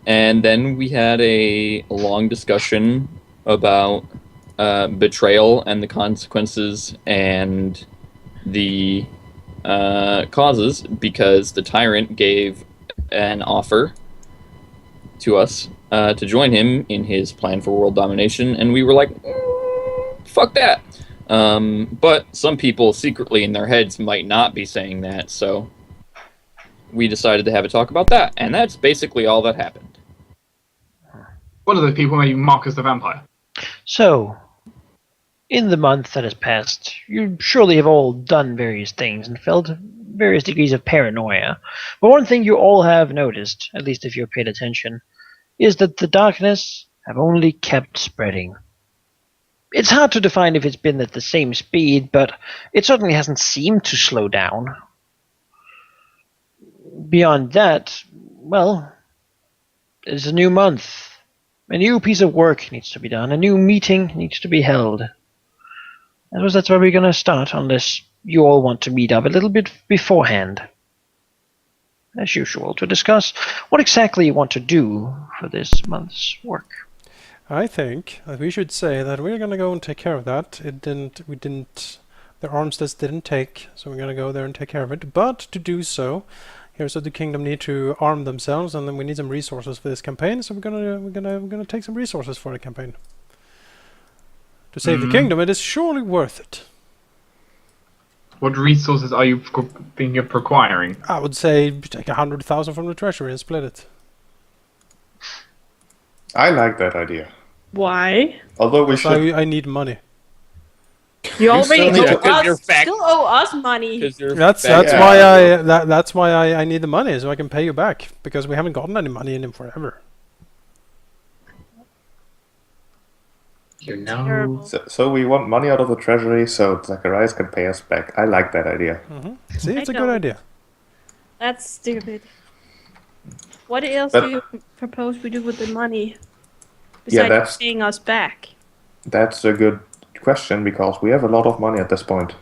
And then we had a long discussion about betrayal and the consequences and the causes, because the Tyrant gave an offer to us to join him in his plan for world domination, and we were like, fuck that. But some people secretly in their heads might not be saying that, so we decided to have a talk about that, and that's basically all that happened. One of those people maybe Marcus the Vampire. So, in the month that has passed, you surely have all done various things and felt various degrees of paranoia. But one thing you all have noticed, at least if you've paid attention, is that the darkness have only kept spreading. It's hard to define if it's been at the same speed, but it certainly hasn't seemed to slow down. Beyond that, well, it's a new month. A new piece of work needs to be done. A new meeting needs to be held. I suppose that's where we're going to start, unless you all want to meet up a little bit beforehand, as usual, to discuss what exactly you want to do for this month's work. I think that we should say that we're going to go and take care of that. The armistice didn't take, so we're going to go there and take care of it. But to do so, here's what the kingdom need to arm themselves, and then we need some resources for this campaign. So we're gonna take some resources for the campaign to save the kingdom. It is surely worth it. What resources are you thinking of acquiring? I would say take 100,000 from the treasury and split it. I like that idea. Why? Although we should... I need money. You already you're still owe us money. That's why I need the money, so I can pay you back, because we haven't gotten any money in him forever. You know. So we want money out of the treasury so Zacharias can pay us back. I like that idea. See, it's a good idea. That's stupid. What else do you propose we do with the money? Besides paying us back? That's a good question, because we have a lot of money at this point.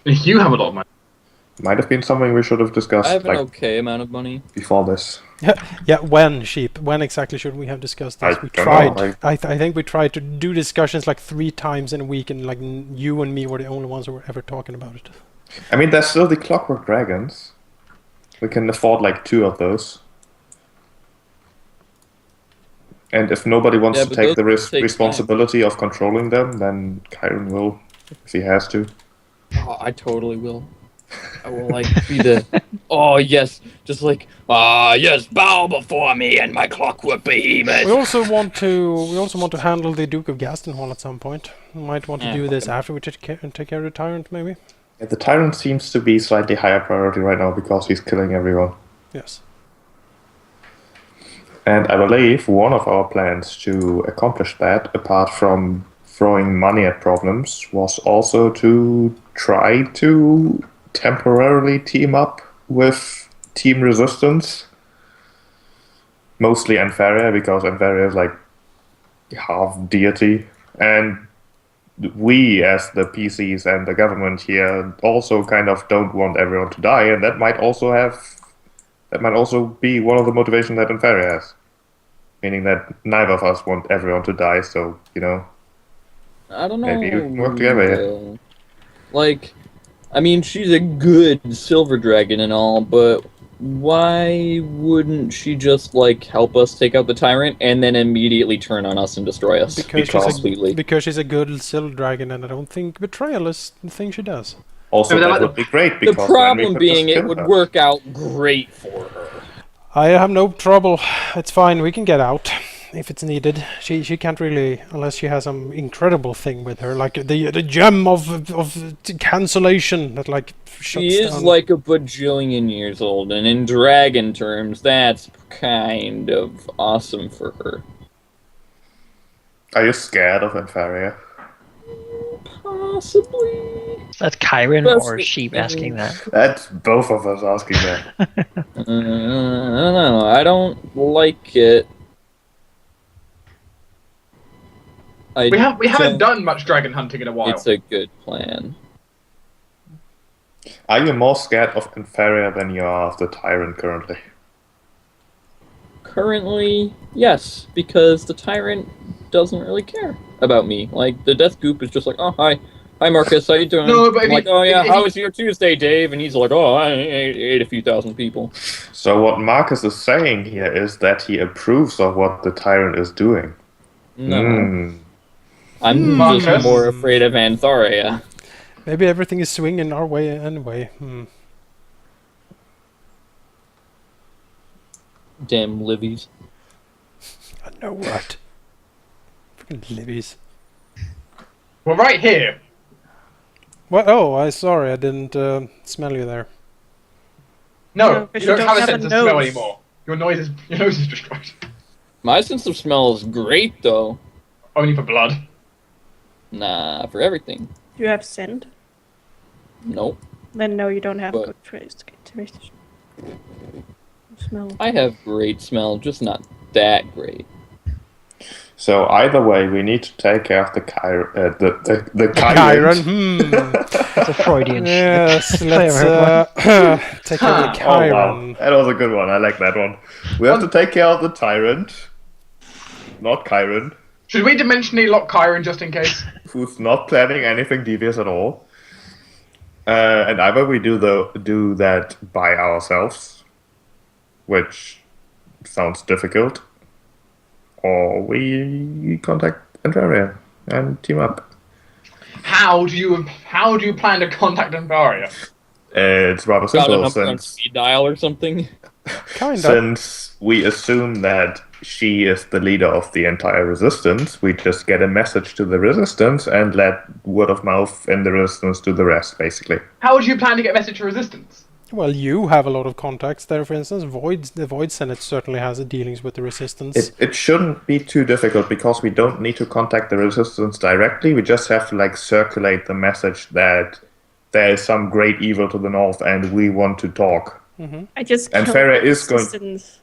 You have a lot of money. Might have been something we should have discussed. I have an okay amount of money. Before this. Yeah, when exactly should we have discussed this? I think we tried to do discussions like 3 times in a week, and like you and me were the only ones who were ever talking about it. I mean, there's still the Clockwork Dragons. We can afford like 2 of those. And if nobody wants to take the responsibility of controlling them, then Kyron will, if he has to. Oh, I totally will. I will be the... Oh, yes. Just yes, bow before me and my clockwork behemoth. We also want to handle the Duke of Gastenhall at some point. We might want to do this after we take care of the Tyrant, maybe. Yeah, the Tyrant seems to be slightly higher priority right now because he's killing everyone. Yes. And I believe one of our plans to accomplish that, apart from throwing money at problems, was also to try to temporarily team up with Team Resistance. Mostly Anfaria, because Anfaria is like half deity. And we, as the PCs and the government here, also kind of don't want everyone to die, and that might also be one of the motivations that Anfaria has. Meaning that neither of us want everyone to die, so, I don't know. Maybe we can work together here. I mean, she's a good silver dragon and all, but why wouldn't she just, help us take out the Tyrant and then immediately turn on us and destroy us? Because she's a good silver dragon, and I don't think betrayal is the thing she does. Also, that would be great, because the problem being it would work out great for her. I have no trouble. It's fine. We can get out if it's needed. She can't really, unless she has some incredible thing with her, like the gem of cancellation that shuts down. She is like a bajillion years old, and in dragon terms, that's kind of awesome for her. Are you scared of Anfaria? Possibly. That's Kyron or Sheep asking that? That's both of us asking that. I don't know. I don't like it. We haven't done much dragon hunting in a while. It's a good plan. Are you more scared of Anfaria than you are of the Tyrant currently? Currently, yes, because the Tyrant doesn't really care about me. Like, the Death Goop is just like, oh, hi, Marcus, how you doing? No, but I'm like, oh yeah, how was your Tuesday, Dave? And he's like, oh, I ate a few thousand people. So what Marcus is saying here is that he approves of what the Tyrant is doing. No. I'm Marcus? just more afraid of Antharia. Maybe everything is swinging our way anyway. Damn Livies. I know what. Freaking Libbies. We're right here. What? Oh, sorry, I didn't smell you there. No, because you don't have a have sense a of smell nose. anymore. Your nose is destroyed. My sense of smell is great, though. Only for blood. Nah, for everything. Do you have scent? Nope. Then no, you don't have But- good taste. Smell. I have great smell, just not that great. So either way, we need to take care of the Tyrant. It's a Freudian Yes, slip. let's take care of the Oh wow, Chiron. that was a good one. I like that one. We have to take care of the Tyrant, not Chiron, Should we dimensionally lock Kyron just in case? who's not planning anything devious at all. And either we do that by ourselves, which sounds difficult, or we contact Antharia and team up. How do you plan to contact Antharia? It's rather Got a simple number on since speed dial or something. Kinda. since we assume that she is the leader of the entire resistance, we just get a message to the resistance and let word of mouth in the resistance do the rest, basically. How would you plan to get message to resistance? Well, you have a lot of contacts there, for instance. The Void Senate certainly has dealings with the Resistance. It shouldn't be too difficult because we don't need to contact the resistance directly. We just have to circulate the message that there is some great evil to the north and we want to talk. I just And killed Farah is going- resistance.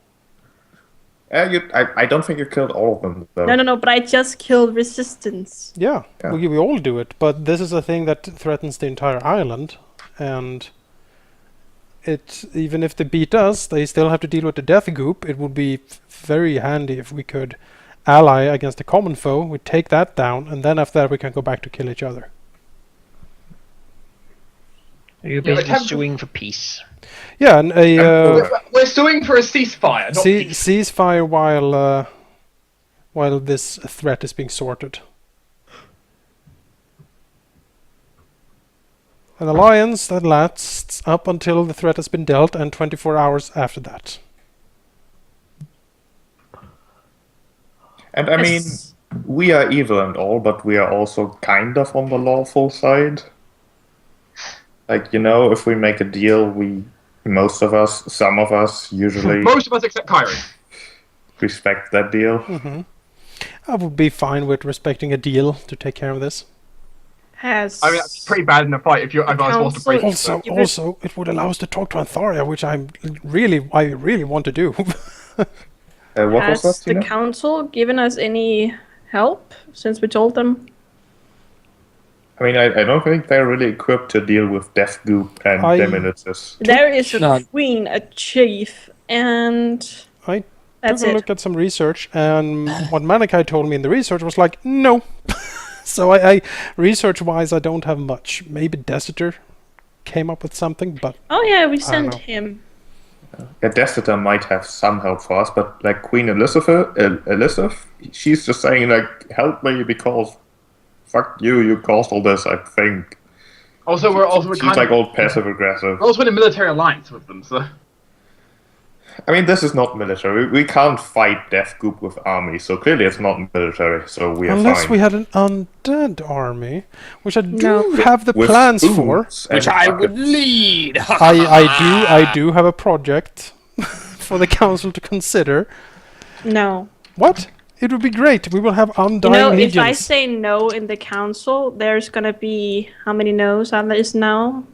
I don't think you killed all of them, though. No, but I just killed resistance. Yeah, Yeah. we all do it, but this is a thing that threatens the entire island, and even if they beat us, they still have to deal with the Death Goop. It would be very handy if we could ally against a common foe, we take that down, and then after that we can go back to kill each other. You're but basically have- suing for peace. Yeah, and We're suing for a ceasefire, not peace. ceasefire while this threat is being sorted. An alliance that lasts up until the threat has been dealt and 24 hours after that. And I mean, we are evil and all, but we are also kind of on the lawful side. If we make a deal, most of us, some of us, usually Most of us except Kyron. respect that deal. I would be fine with respecting a deal to take care of this. I mean, that's pretty bad in a fight if I was forced to break. Council- Also, it would allow us to talk to Antharia, which I really want to do. What was Has that, the Tina? council given us any help since we told them? I mean, I don't think they're really equipped to deal with Death Goop and Demolitus. There is a None. queen, a chief, and I that's took a it. look at some research, and what Manikai told me in the research was like, no. So I research-wise, I don't have much. Maybe Desitor came up with something, but Oh yeah, we don't sent know. him. Yeah, Desitor might have some help for us, but Queen Elizabeth, she's just saying help me because fuck you, you caused all this. I think Also, we're she's all passive aggressive. We're also in a military alliance with them, so. I mean, this is not military. We can't fight Death Goop with army, so clearly it's not military. So we are unless fine. we had an undead army, which I do No. have the With plans for. spoons and Which I would buckets. lead. I do have a project for the council to consider. No. What? It would be great. We will have You undying know, if legions. I say no in the council, there's gonna be how many no's there is now?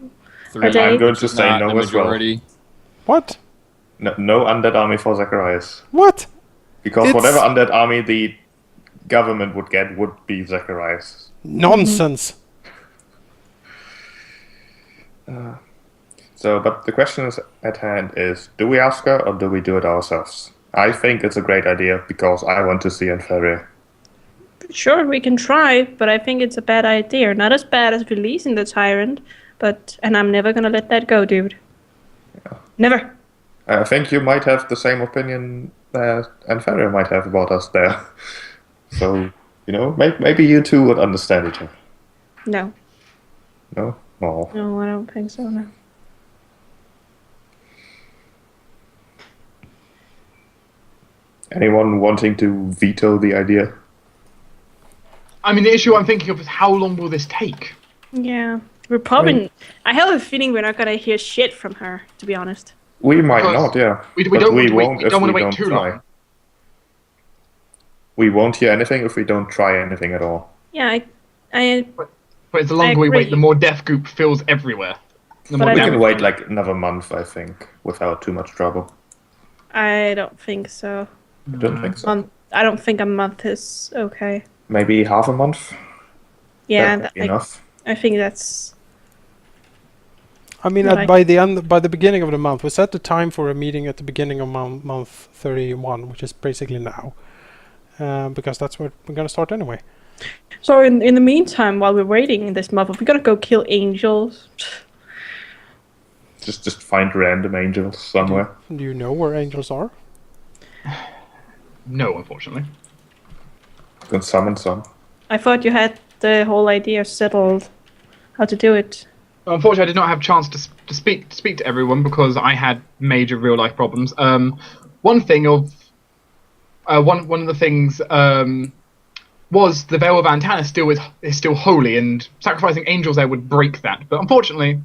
Three, I'm going to say not no the as well. majority. What? No undead army for Zacharias. What? Because It's- whatever undead army the government would get would be Zacharias. Nonsense. So, but the question is at hand is, do we ask her or do we do it ourselves? I think it's a great idea because I want to see Inferia. Sure, we can try, but I think it's a bad idea. Not as bad as releasing the Tyrant, and I'm never gonna let that go, dude. Yeah. Never. I think you might have the same opinion that Inferia might have about us there. So, maybe you two would understand each other. No. No? Oh. No, I don't think so, no. Anyone wanting to veto the idea? I mean, the issue I'm thinking of is how long will this take? Yeah. We're probably... I have a feeling we're not gonna hear shit from her, to be honest. We might Because not, yeah. We But don't we want won't to if we wait don't too try. long. We won't hear anything if we don't try anything at all. Yeah, But the longer we wait, agree. the more death goop fills everywhere. The But more I We don't can damage- wait like another month, I think, without too much trouble. I don't think so. I don't think so. I don't think a month is okay. Maybe half a month? Yeah, That would be enough. I think that's... I mean, Right. by the beginning of the month, we set the time for a meeting at the beginning of month 31, which is basically now, because that's what we're gonna start anyway. So in the meantime, while we're waiting this month, we're gonna go kill angels. Just find random angels somewhere. Do you know where angels are? No, unfortunately. You can summon some. I thought you had the whole idea settled, how to do it. Unfortunately, I did not have a chance to speak to everyone because I had major real life problems. One of the things was the Veil of Antan is still holy, and sacrificing angels there would break that. But unfortunately,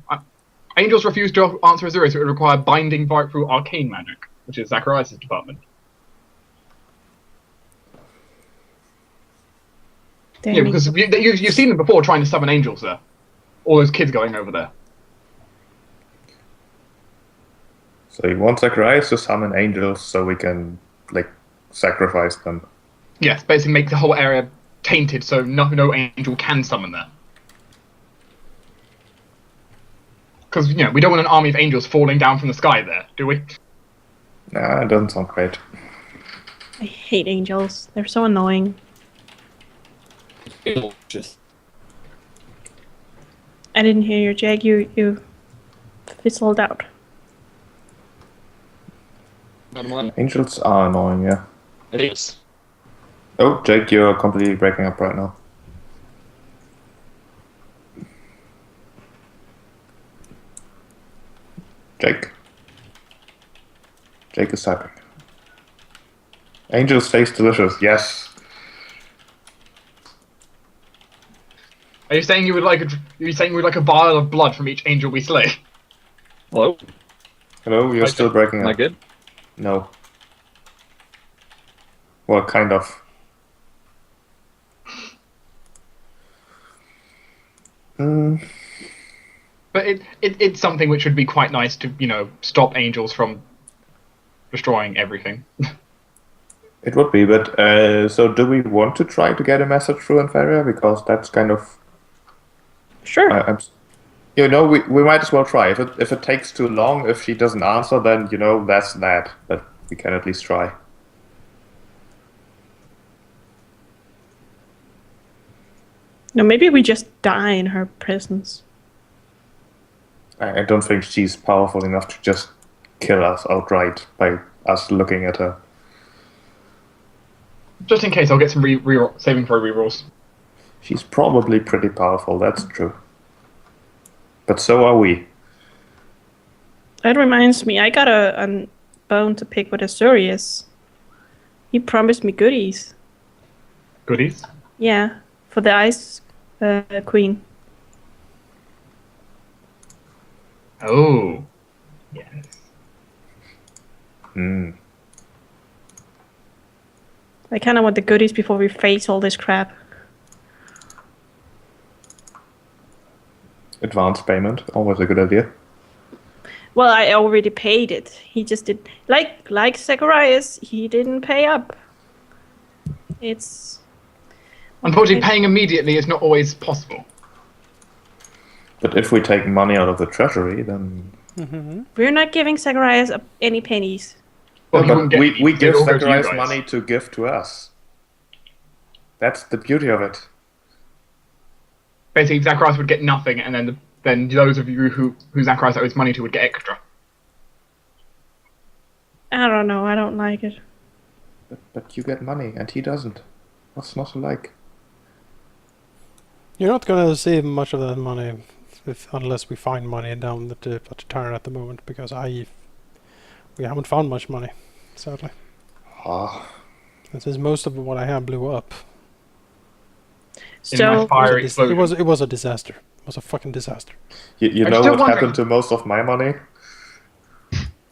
angels refused to answer Azura, so it would require binding bark through arcane magic, which is Zacharias' department. Damn Yeah, it. because you've seen them before trying to summon angels there. All those kids going over there. So you want Zacharias to summon angels so we can, sacrifice them. Yes, basically make the whole area tainted so no angel can summon there. Because, we don't want an army of angels falling down from the sky there, do we? Nah, it doesn't sound great. I hate angels. They're so annoying. Just I didn't hear you, Jag. You fizzled out. bottom line, Angels are annoying, yeah. it is. Oh, Jake, you're completely breaking up right now. Jake. Jake is typing. Angels taste delicious, yes. Are you saying you would like a vial of blood from each angel we slay? Hello? Hello, you're still breaking Am I up. good? No. Well, kind of. But it's something which would be quite nice to, stop angels from destroying everything. It would be, but so do we want to try to get a message through Inferia? Because that's kind of... Sure. we might as well try. If it takes too long, if she doesn't answer, then, that's that. But we can at least try. No, maybe we just die in her presence. I don't think she's powerful enough to just kill us outright by us looking at her. Just in case, I'll get some saving throw rerolls. She's probably pretty powerful, that's true. But so are we. That reminds me, I got a bone to pick with Azurius. He promised me goodies. Goodies. Yeah, for the Ice Queen. Oh. Yes. I kind of want the goodies before we face all this crap. Advance payment, always a good idea. Well, I already paid it. He just did like Zacharias. He didn't pay up. It's Unfortunately, paying immediately is not always possible. But if we take money out of the treasury, then... we're not giving Zacharias any pennies. Well, No, but we give it'll all go to you Zacharias guys. money to give to us. That's the beauty of it. Basically, Zacharias would get nothing, and then those of you who Zacharias owes money to would get extra. I don't know. I don't like it. But you get money, and he doesn't. What's not to like? You're not gonna save much of that money unless we find money down at the Tyrant at the moment, because we haven't found much money, sadly. Ah, Since most of what I have blew up. In a So fire It explosion. was a disaster. It was a fucking disaster. you I'm know still what wondering- happened to most of my money?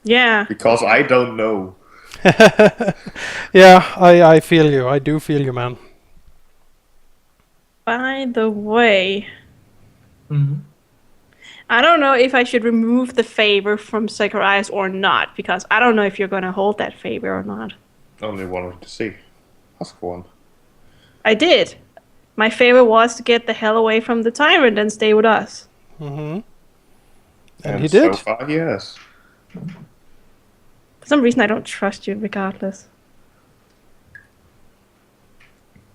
yeah, Because I don't know. Yeah, I feel you. I do feel you, man. by the way, Mhm. I don't know if I should remove the favor from Zacharias or not, because I don't know if you're going to hold that favor or not. Only wanted to see. Ask for one. I did. My favor was to get the hell away from the Tyrant and stay with us. Mm-hmm. And he so did. far, yes. For some reason, I don't trust you regardless.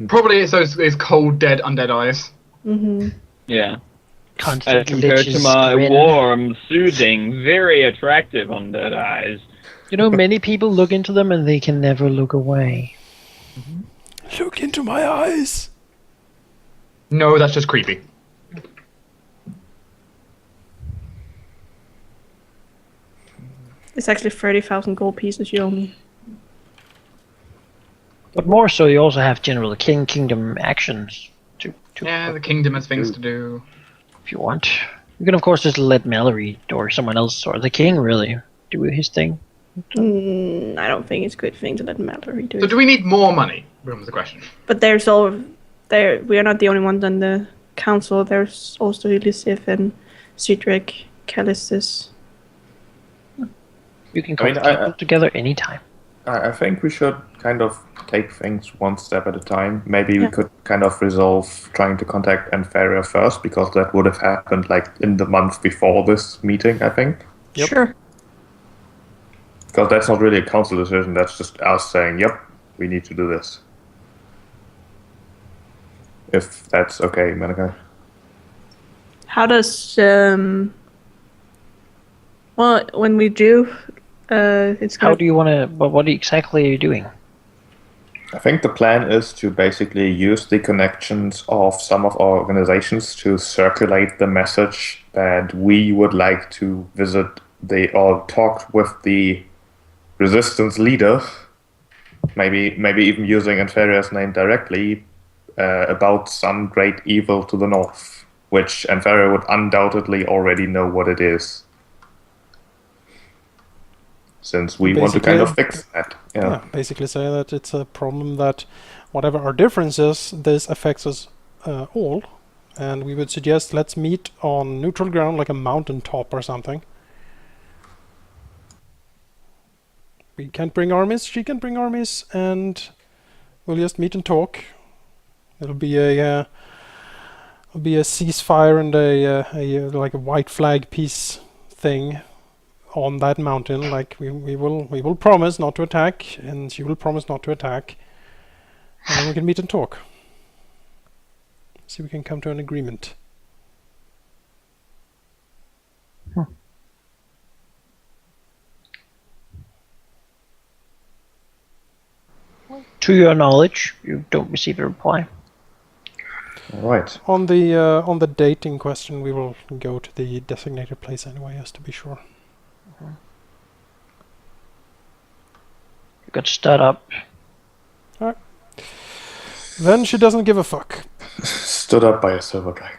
Probably it's those cold, dead, undead eyes. Mm-hmm. Yeah. As Constant compared to glitches, my grin. warm, soothing, very attractive undead eyes. You know, many people look into them and they can never look away. Look into my eyes. No, that's just creepy. It's actually 30,000 gold pieces you owe me. But more so, you also have general kingdom actions to Yeah, the kingdom has things to do. if you want. You can of course just let Mallory or someone else or the king really do his thing. I don't think it's a good thing to let Mallory do So it. do we need more money? Was the question. But we are not the only ones on the council. There's also Elisif and Cedric, Callistus. You can call I mean, people together anytime. I think we should kind of take things one step at a time. Maybe we Yeah. could kind of resolve trying to contact Anfaria first, because that would have happened like in the month before this meeting, I think. Yep. Sure. Because that's not really a council decision, that's just us saying, yep, we need to do this. If that's okay, Manaka. How does well, when we do, it's How gonna do you want to? What exactly are you doing? I think the plan is to basically use the connections of some of our organizations to circulate the message that we would like to visit or talk with the resistance leader, maybe even using Anfaria's name directly, about some great evil to the north, which Anfaria would undoubtedly already know what it is. Since we want to kind of fix that. Yeah, basically say that it's a problem that whatever our difference is, this affects us all. And we would suggest let's meet on neutral ground, like a mountain top or something. We can't bring armies, she can bring armies, and we'll just meet and talk. It'll be a ceasefire and a like a white flag peace thing on that mountain. Like we will promise not to attack, and she will promise not to attack, and then we can meet and talk. See if we can come to an agreement. To your knowledge, you don't receive a reply. All right. On the dating question, we will go to the designated place anyway, just to be sure. You got stood up. Then she doesn't give a fuck. Stood up by a silver dragon.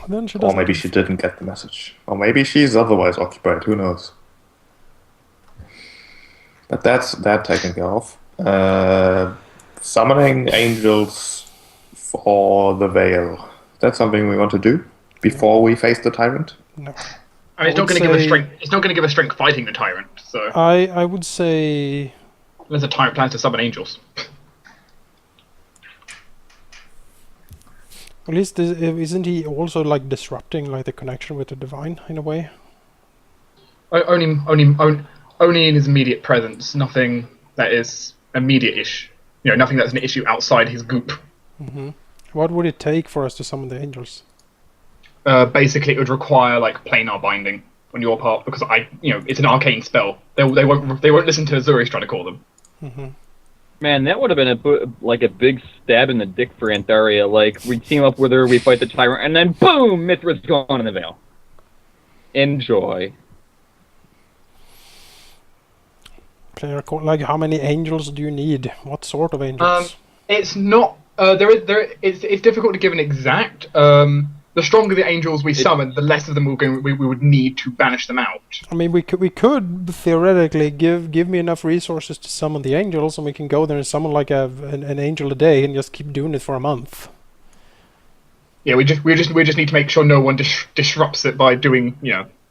Then she Or doesn't. maybe she didn't get the message. Or maybe she's otherwise occupied, who knows. But that's that taken care of. Summoning angels for the veil. That's something we want to do before we face the tyrant. No. I mean, it's not going to give us strength. It's not going to give us strength fighting the tyrant. So I would say unless the tyrant plans to summon angels. at least isn't he also like disrupting like the connection with the divine in a way? Only only in his immediate presence. Nothing that is immediate-ish. Nothing that's an issue outside his goop. What would it take for us to summon the angels? Basically, it would require planar binding on your part because it's an arcane spell. They won't listen to Azuri's trying to call them. Man, that would have been a big stab in the dick for Antharia. We team up with her, we fight the Tyrant, and then boom, Mithra's gone in the veil. Enjoy. How many angels do you need? What sort of angels? It's not. It's difficult to give an exact. The stronger the angels we summon, the less of them we would need to banish them out. I mean, we could theoretically give me enough resources to summon the angels, and we can go there and summon an angel a day, and just keep doing it for a month. Yeah, we just need to make sure no one disrupts it by doing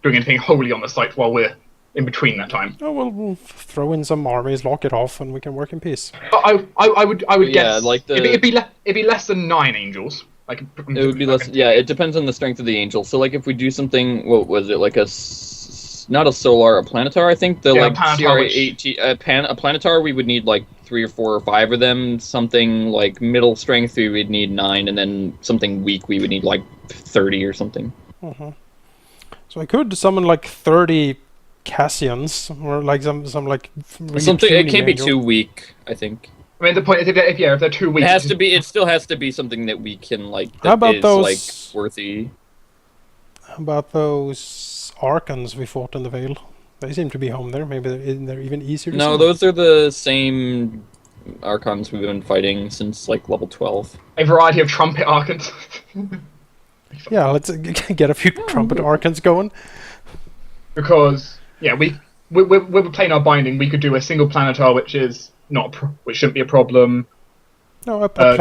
anything holy on the site while we're in between that time. Oh well, we'll throw in some armies, lock it off, and we can work in peace. I would guess it'd be less than 9 angels. It would be less. Yeah, it depends on the strength of the angel. So, if we do something, what was it? Not a solar, a planetar. I think the planetar, a planetar. We would need 3 or 4 or 5 of them. Something middle strength, we would need 9, and then something weak, we would need 30 or something. So I could summon 30 Cassians or something. It can't be too weak, I think. I mean, the point is, if they're too weak, it still has to be something that we can How about those worthy? How about those Archons we fought in the Vale? They seem to be home there. Maybe they're even easier to No, summon. those are the same Archons we've been fighting since level 12. A variety of trumpet Archons. Yeah, let's get a few trumpet Archons going. Because we're playing our binding. We could do a single planetar, which shouldn't be a problem. No, a planetar.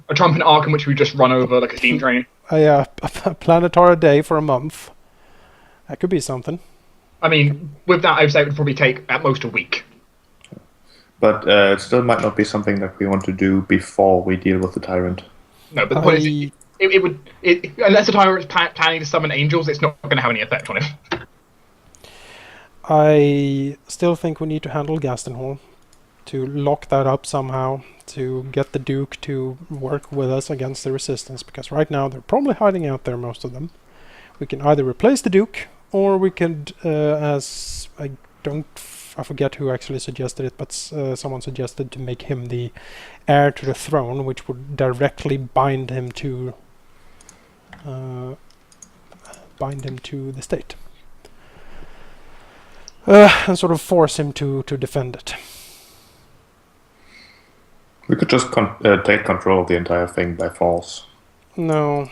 A trumpet Archon, which we just run over like a steam train. A planetar a day for a month. That could be something. I mean, with that, I would say it would probably take at most a week. But it still might not be something that we want to do before we deal with the Tyrant. No, but the point is, unless the Tyrant is planning to summon angels, it's not going to have any effect on it. I still think we need to handle Gastenhall, to lock that up somehow, to get the Duke to work with us against the resistance, because right now they're probably hiding out there, most of them. We can either replace the Duke, or we could, I forget who actually suggested it, but someone suggested to make him the heir to the throne, which would directly bind him to the state. And sort of force him to defend it. We could just take control of the entire thing by force. No,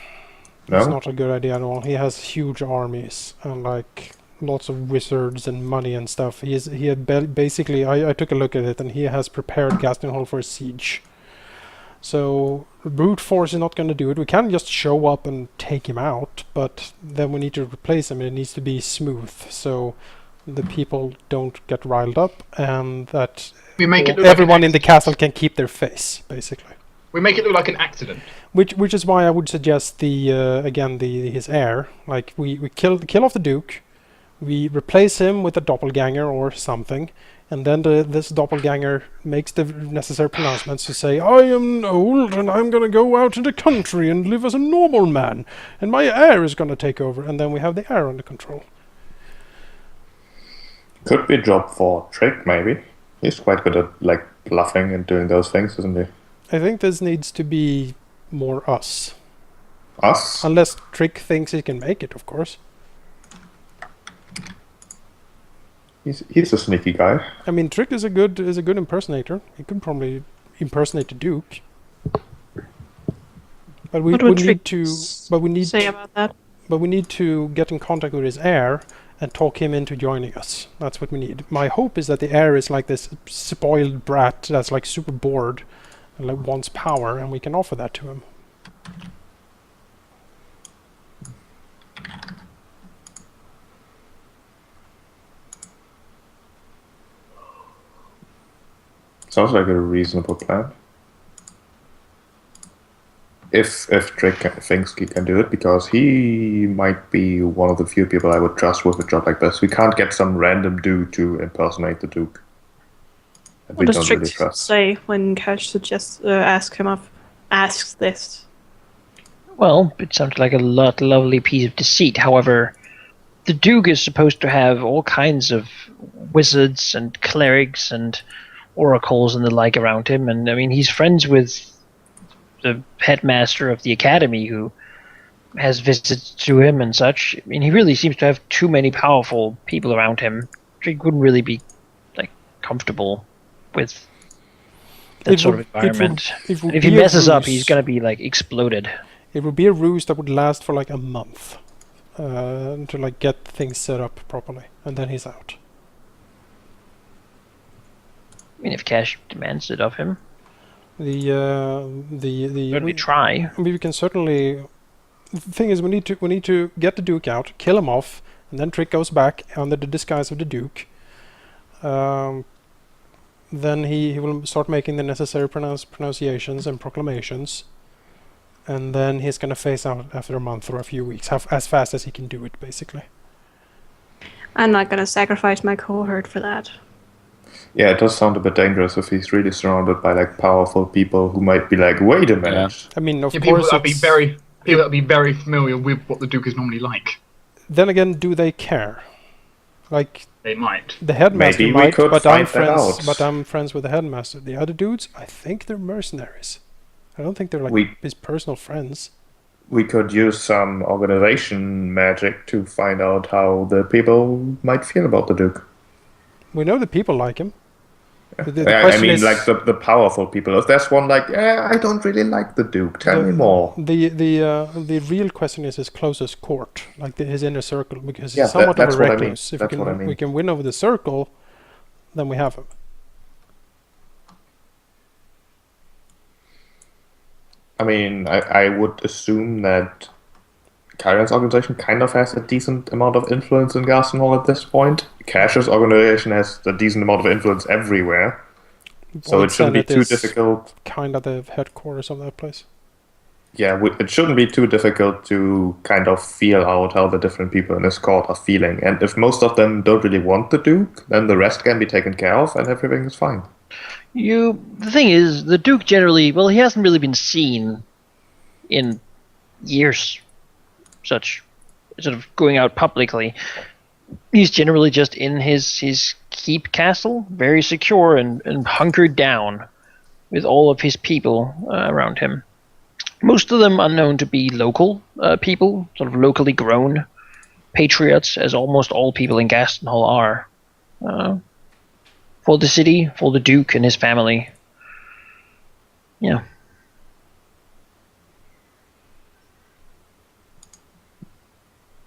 it's not a good idea at all. He has huge armies and lots of wizards and money and stuff. Basically, I took a look at it, and he has prepared Gastenhall for a siege. So brute force is not going to do it. We can just show up and take him out, but then we need to replace him, and it needs to be smooth, so the people don't get riled up, and that everyone in the castle can keep their face, basically. We make it look like an accident. Which is why I would suggest his heir. We kill off the Duke, we replace him with a doppelganger or something, and then this doppelganger makes the necessary pronouncements to say, I am old and I'm going to go out in the country and live as a normal man, and my heir is going to take over, and then we have the heir under control. Could be a job for Trick, maybe. He's quite good at bluffing and doing those things, isn't he? I think this needs to be more us. Us? Unless Trick thinks he can make it, of course. He's a sneaky guy. I mean, Trick is a good impersonator. He could probably impersonate the Duke. But we need to get in contact with his heir and talk him into joining us. That's what we need. My hope is that the heir is like this spoiled brat that's super bored and wants power, and we can offer that to him. Sounds like a reasonable plan. If Trick thinks he can do it, because he might be one of the few people I would trust with a job like this. We can't get some random dude to impersonate the Duke. What does Trick say when Cash asks this? Well, it sounds like a lovely piece of deceit. However, the Duke is supposed to have all kinds of wizards and clerics and oracles and the like around him, and I mean, he's friends with the headmaster of the academy who has visits to him and such. I mean, he really seems to have too many powerful people around him. He wouldn't really be like comfortable with that sort of environment. If he messes up, he's gonna be like exploded. It would be a ruse that would last for like a month to like get things set up properly, and then he's out. I mean, if Cash demands it of him. We try. I mean, we can certainly. The thing is, we need to get the Duke out, kill him off, and then Trick goes back under the disguise of the Duke. Then he will start making the necessary pronunciations and proclamations, and then he's gonna phase out after a month or a few weeks, as fast as he can do it, basically. I'm not gonna sacrifice my cohort for that. Yeah, it does sound a bit dangerous if he's really surrounded by like powerful people who might be like, wait a minute. Yeah. I mean, of course, people that be very familiar with what the Duke is normally like. Then again, do they care? Like they might. The headmaster Maybe might, but I'm friends with the headmaster. The other dudes, I think they're mercenaries. I don't think they're like his personal friends. We could use some organization magic to find out how the people might feel about the Duke. We know the people like him. I mean, like the powerful people. If there's one like, I don't really like the Duke. Tell me more. The real question is his closest court, like his inner circle, because he's somewhat of a recluse. If we can win over the circle, then we have him. I mean, I would assume that Tyrant's organization kind of has a decent amount of influence in Garstenhall at this point. Cash's organization has a decent amount of influence everywhere. So it shouldn't be too difficult. Kind of the headquarters of that place. Yeah, it shouldn't be too difficult to kind of feel out how the different people in his court are feeling. And if most of them don't really want the Duke, then the rest can be taken care of and everything is fine. The thing is, the Duke generally, well, he hasn't really been seen in years. Such sort of going out publicly. He's generally just in his keep castle, very secure and hunkered down with all of his people around him. Most of them unknown to be local people, sort of locally grown patriots, as almost all people in Garstenhall are. For the city, for the Duke and his family. Yeah.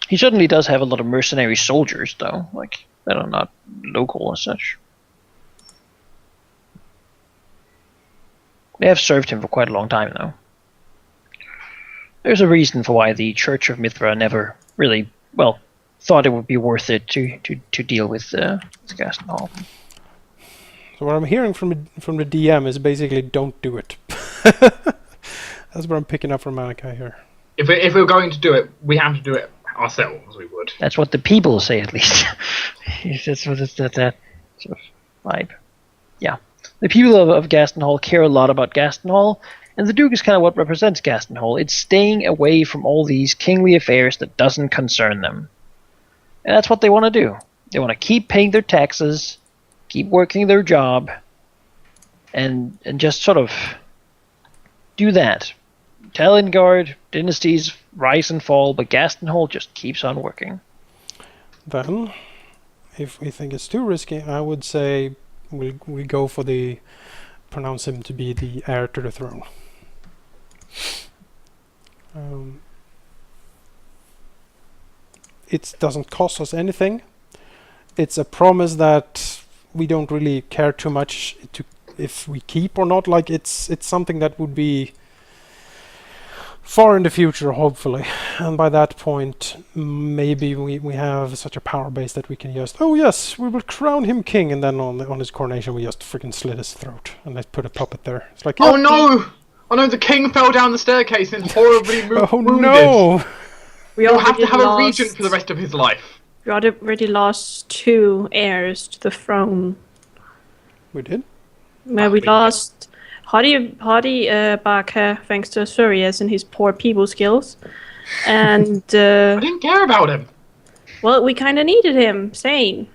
He certainly does have a lot of mercenary soldiers, though, like that are not local as such. They have served him for quite a long time, though. There's a reason for why the Church of Mithra never really, thought it would be worth it to deal with Garstenhall. So what I'm hearing from the DM is basically don't do it. That's what I'm picking up from Malachi here. If we're going to do it, we have to do it ourselves. We would. That's what the people say, at least. That's what that sort of vibe. Yeah, the people of Garstenhall care a lot about Garstenhall, and the Duke is kind of what represents Garstenhall. It's staying away from all these kingly affairs that doesn't concern them, and that's what they want to do. They want to keep paying their taxes, keep working their job, and just sort of do that. Talengard dynasties rise and fall, but Garstenhall just keeps on working. Then, if we think it's too risky, I would say we go for pronounce him to be the heir to the throne. It doesn't cost us anything. It's a promise that we don't really care too much if we keep or not. Like it's something that would be far in the future, hopefully, and by that point maybe we have such a power base that we can just, oh yes, we will crown him king, and then on his coronation we just freaking slit his throat and let's put a puppet there. It's like, oh no, Oh no, the king fell down the staircase and is horribly wounded. No! We'll have to have a regent for the rest of his life. We already lost 2 heirs to the throne. We did? Where we lost Hadi Barker, thanks to Asurius and his poor people skills. And I didn't care about him. well, we kind of needed him sane.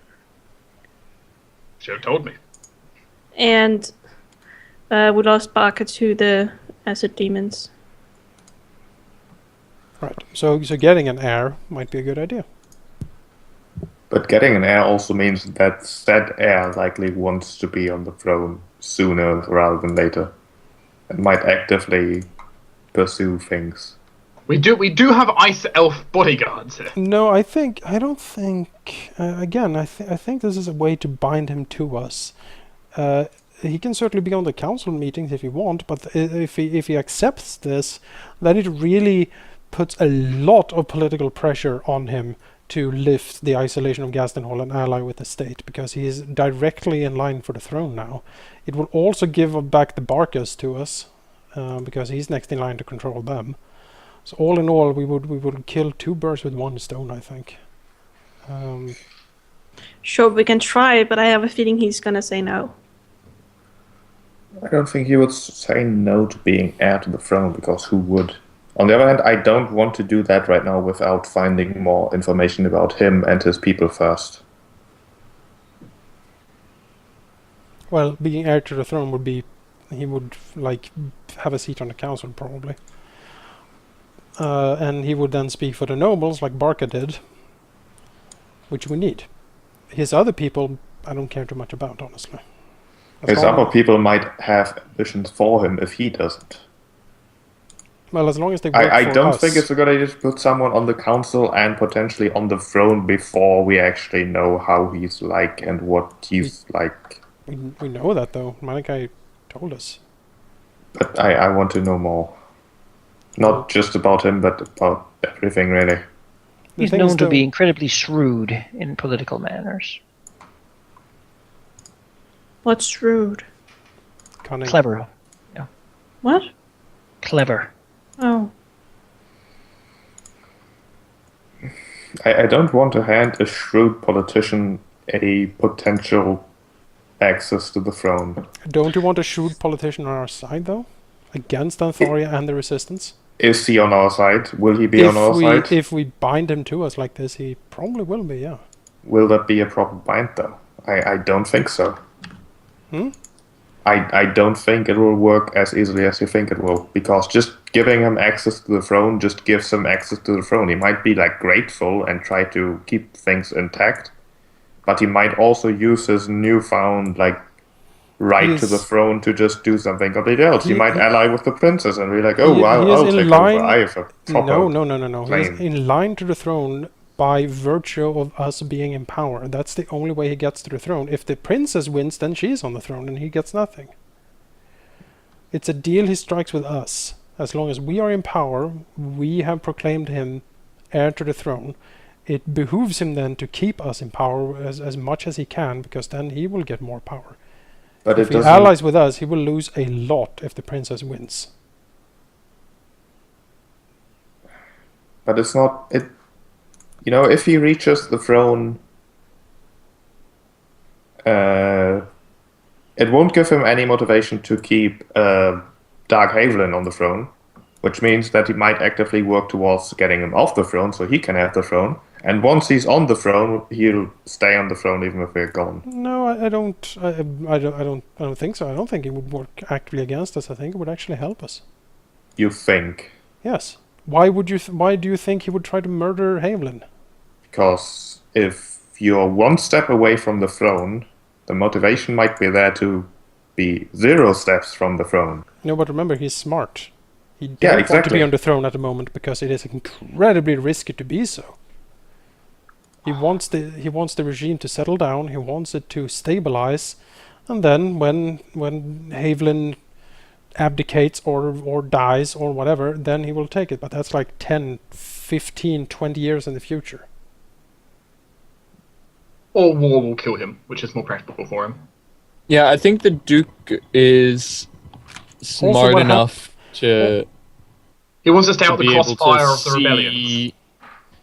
Should have told me. And we lost Barker to the acid demons. Right. So getting an heir might be a good idea. But getting an heir also means that said heir likely wants to be on the throne sooner rather than later, and might actively pursue things. We do have ice elf bodyguards here. No, I don't think. Again, I think this is a way to bind him to us. He can certainly be on the council meetings if he wants, but if he accepts this, then it really puts a lot of political pressure on him to lift the isolation of Gaston and ally with the state, because he is directly in line for the throne now. It will also give back the Barkas to us, because he's next in line to control them. So all in all, we would kill 2 birds with 1 stone, I think. Sure, we can try, but I have a feeling he's gonna say no. I don't think he would say no to being heir to the throne, because who would? On the other hand, I don't want to do that right now without finding more information about him and his people first. Well, being heir to the throne would be, he would have a seat on the council probably, and he would then speak for the nobles like Barca did, which we need. His other people, I don't care too much about, honestly. His other people might have ambitions for him if he doesn't. Well, as long as they work I for don't us. think it's a good idea to put someone on the council and potentially on the throne before we actually know how he's like and what he's like. We know that though. Malachi told us. But I want to know more. Not just about him, but about everything, really. He's known to be incredibly shrewd in political manners. What's shrewd? Cunning. Clever. What? Clever. Oh. I don't want to hand a shrewd politician a potential access to the throne. Don't you want a shrewd politician on our side, though? Against Anthoria and the Resistance? Is he on our side? Will he be on our side? If we bind him to us like this, he probably will be, yeah. Will that be a proper bind, though? I don't think so. I don't think it will work as easily as you think it will, because just giving him access to the throne just gives him access to the throne. He might be grateful and try to keep things intact, but he might also use his newfound right to the throne to just do something completely else. He might ally with the princess and be like, "Oh, I'll take over. I have a proper No. He's in line to the throne by virtue of us being in power. That's the only way he gets to the throne. If the princess wins, then she's on the throne and he gets nothing. It's a deal he strikes with us. As long as we are in power, we have proclaimed him heir to the throne. It behooves him then to keep us in power as much as he can, because then he will get more power. But if he allies with us, he will lose a lot if the princess wins. But it's not... if he reaches the throne, it won't give him any motivation to keep Dark Havelin on the throne, which means that he might actively work towards getting him off the throne so he can have the throne. And once he's on the throne, he'll stay on the throne even if we're gone. No, I don't think so. I don't think it would work actively against us. I think it would actually help us. You think? Yes. Why do you think he would try to murder Havelin? Because if you're one step away from the throne, the motivation might be there to be 0 steps from the throne. No, but remember, he's smart. He doesn't want to be on the throne at the moment because it is incredibly risky to be so. He wants the regime to settle down. He wants it to stabilize, and then when Havelin abdicates or dies or whatever, then he will take it. But that's 10, 15, 20 years in the future. Or war will kill him, which is more practical for him. Yeah, I think the Duke is smart enough to He wants to stay out the be able to crossfire of the rebellions. see.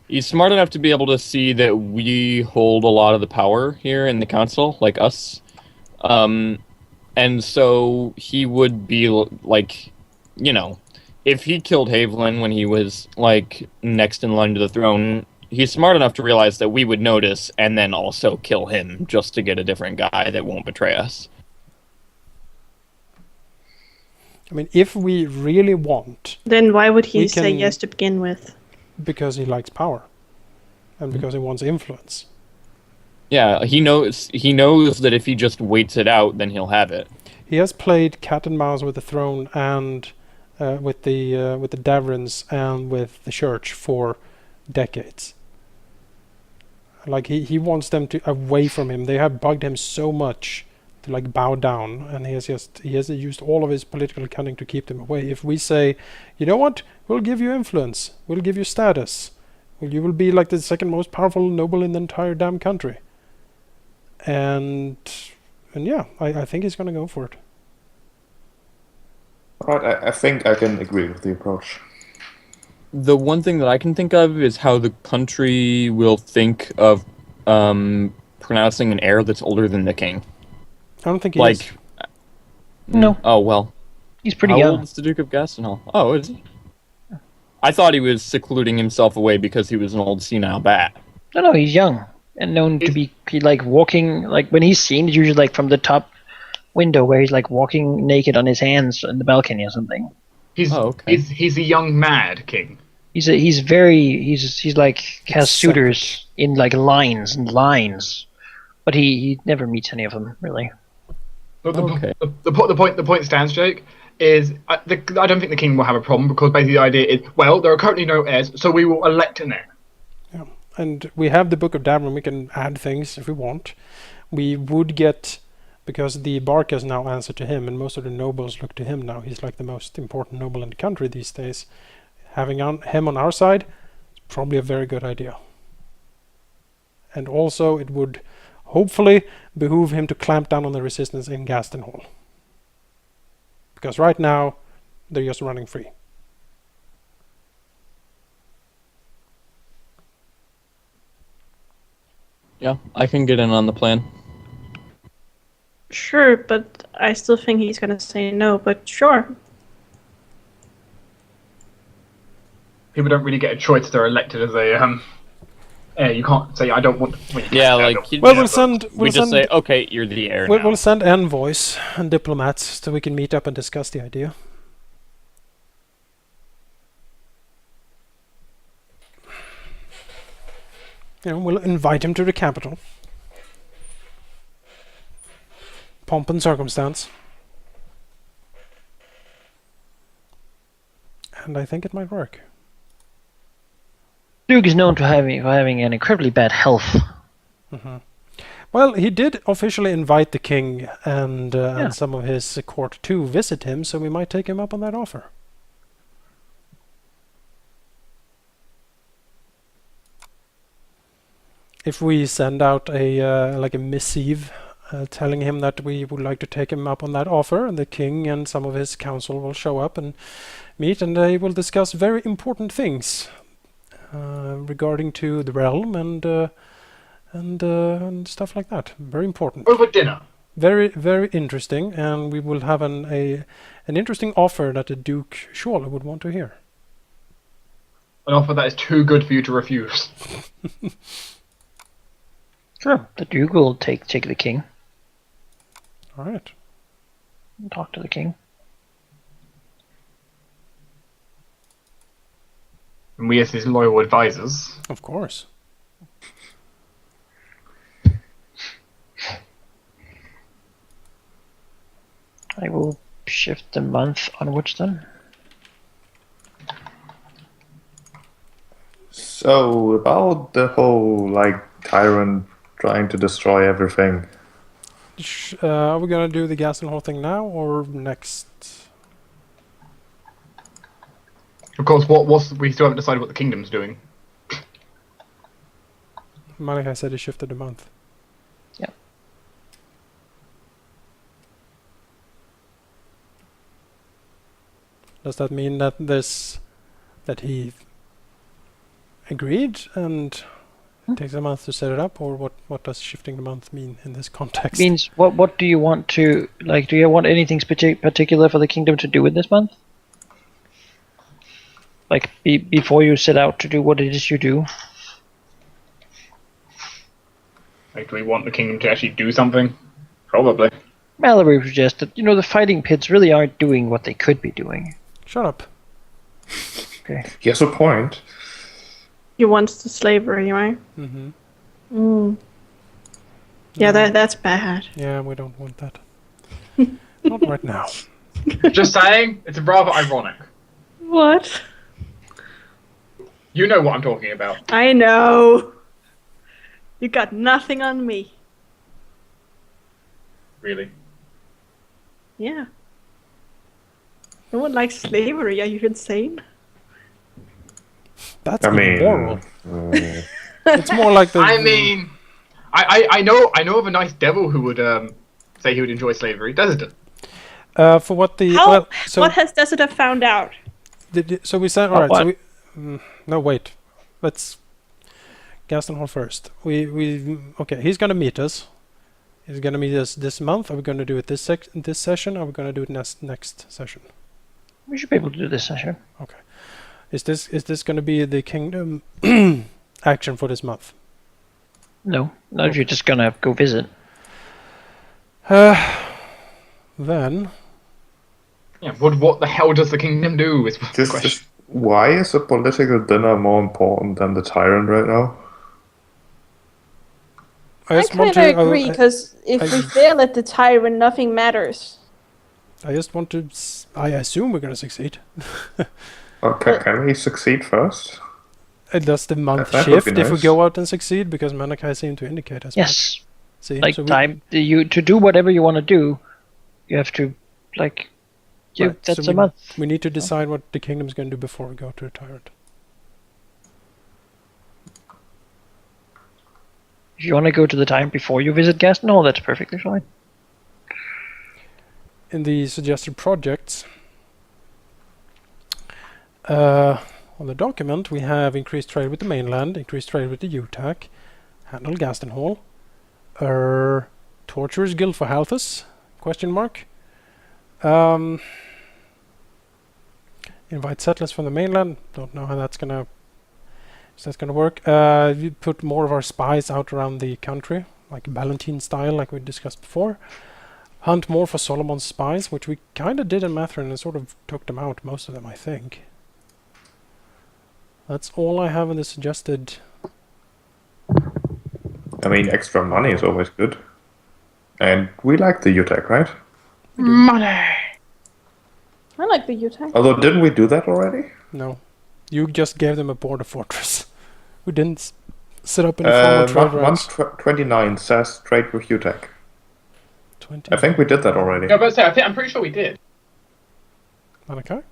He's smart enough to be able to see that we hold a lot of the power here in the council, like us. And so he would be like, you know, if he killed Haviland when he was like next in line to the throne, he's smart enough to realize that we would notice and then also kill him just to get a different guy that won't betray us. I mean, if we really want, Then why would he We say can- yes to begin with? because he likes power, and because he wants influence. Yeah, he knows that if he just waits it out, then he'll have it. He has played cat and mouse with the throne and with the Davrins and with the church for decades. Like he wants them to away from him. They have bugged him so much to like bow down, and he has used all of his political cunning to keep them away. If we say, you know what, we'll give you influence, we'll give you status, you will be like the second most powerful noble in the entire damn country. And yeah, I think he's gonna go for it. Alright, I think I can agree with the approach. The one thing that I can think of is how the country will think of pronouncing an heir that's older than the king. I don't think he is. Like, No. Oh well. He's pretty How young. old is the Duke of Gastenhall? Oh, is he? I thought he was secluding himself away because he was an old senile bat. No, he's young and known to be like walking. Like when he's seen, it's usually like from the top window where he's like walking naked on his hands in the balcony or something. He's he's a young mad king. He's like has suitors in like lines and lines, but he never meets any of them really. The point stands, Jake. Is I don't think the king will have a problem because basically the idea is, well, there are currently no heirs, so we will elect an heir. Yeah. And we have the Book of Davron. We can add things if we want. We would get, because the Barcas now answer to him, and most of the nobles look to him now. He's like the most important noble in the country these days. Having him on our side is probably a very good idea. And also, it would hopefully behoove him to clamp down on the resistance in Gastenhall. Because right now, they're just running free. Yeah, I can get in on the plan. Sure, but I still think he's gonna say no, but sure. People don't really get a choice; they're elected as a heir. You can't say I don't want. Yeah, like Well, we'll send. we just say, okay, you're the heir now. We'll send envoys and diplomats so we can meet up and discuss the idea. We'll invite him to the capital. Pomp and circumstance. And I think it might work. Duke is known to having an incredibly bad health. Mm-hmm. Well, he did officially invite the king and some of his court to visit him, so we might take him up on that offer. If we send out a missive telling him that we would like to take him up on that offer, and the king and some of his council will show up and meet, and they will discuss very important things regarding to the realm and stuff like that. Very important. Over dinner. Very, very interesting, and we will have an interesting offer that the Duke surely would want to hear. An offer that is too good for you to refuse. Sure, the Duke will take the king. All right. Talk to the king. And we as his loyal advisors. Of course. I will shift the month onwards then. So, about the whole, Tyrant trying to destroy everything. Are we gonna do the Gastenhall thing now or next? Of course, we still haven't decided what the kingdom's doing. Malachi said he shifted a month. Yeah. Does that mean that he agreed and it takes a month to set it up, or what does shifting the month mean in this context? Means what do you want to like? Do you want anything particular for the kingdom to do in this month? Like before you set out to do what it is you do. Like, do we want the kingdom to actually do something? Probably. Mallory would suggest that the fighting pits really aren't doing what they could be doing. Shut up. Okay. He has a point. He wants the slavery, right? Mm-hmm. Mm. Yeah, that's bad. Yeah, we don't want that. Not right now. Just saying, it's rather ironic. What? You know what I'm talking about. I know. You got nothing on me. Really? Yeah. No one likes slavery. Are you insane? That's I mean, immoral. It's more like the. I mean, I know of a nice devil who would say he would enjoy slavery. Desert. For what the What has Desert found out? So we said all right. So we no wait. Let's Gaston Hall first. We okay. He's gonna meet us. He's gonna meet us this month. Are we gonna do it this session? Or are we gonna do it next session? We should be able to do this session. Okay. Is this gonna be the kingdom action for this month? No, you're just gonna go visit. Then. Yeah. What the hell does the kingdom do? Is the question. Why is a political dinner more important than the Tyrant right now? I kind of agree, because if we fail at the Tyrant, nothing matters. I just want to. I assume we're going to succeed. Okay, can we succeed first? Does the month That shift would be if we nice. go out and succeed? Because Manakai seemed to indicate as much. Yes. See, Like so to do whatever you want to do, you have to right, that's so a month. We need to decide what the kingdom's going to do before we go to the Tyrant. If you want to go to the time before you visit Gaston Hall, that's perfectly fine. In the suggested projects, on the document we have increased trade with the mainland, increased trade with the UTAC, handle Gaston Hall, Torturer's Guild for Halthus, question mark. Invite settlers from the mainland. Don't know how that's gonna work. We put more of our spies out around the country, like Ballantine style, like we discussed before. Hunt more for Solomon's spies, which we kind of did in Mathrin and sort of took them out, most of them, I think. That's all I have in the suggested. I mean, extra money is always good. And we like the UTAC, right? Money. I like the Utah. Although, didn't we do that already? No. You just gave them a border fortress. We didn't set up any formal trade routes. 29 says trade with UTAC. 20. I think we did that already. No, but I'm pretty sure we did. Okay.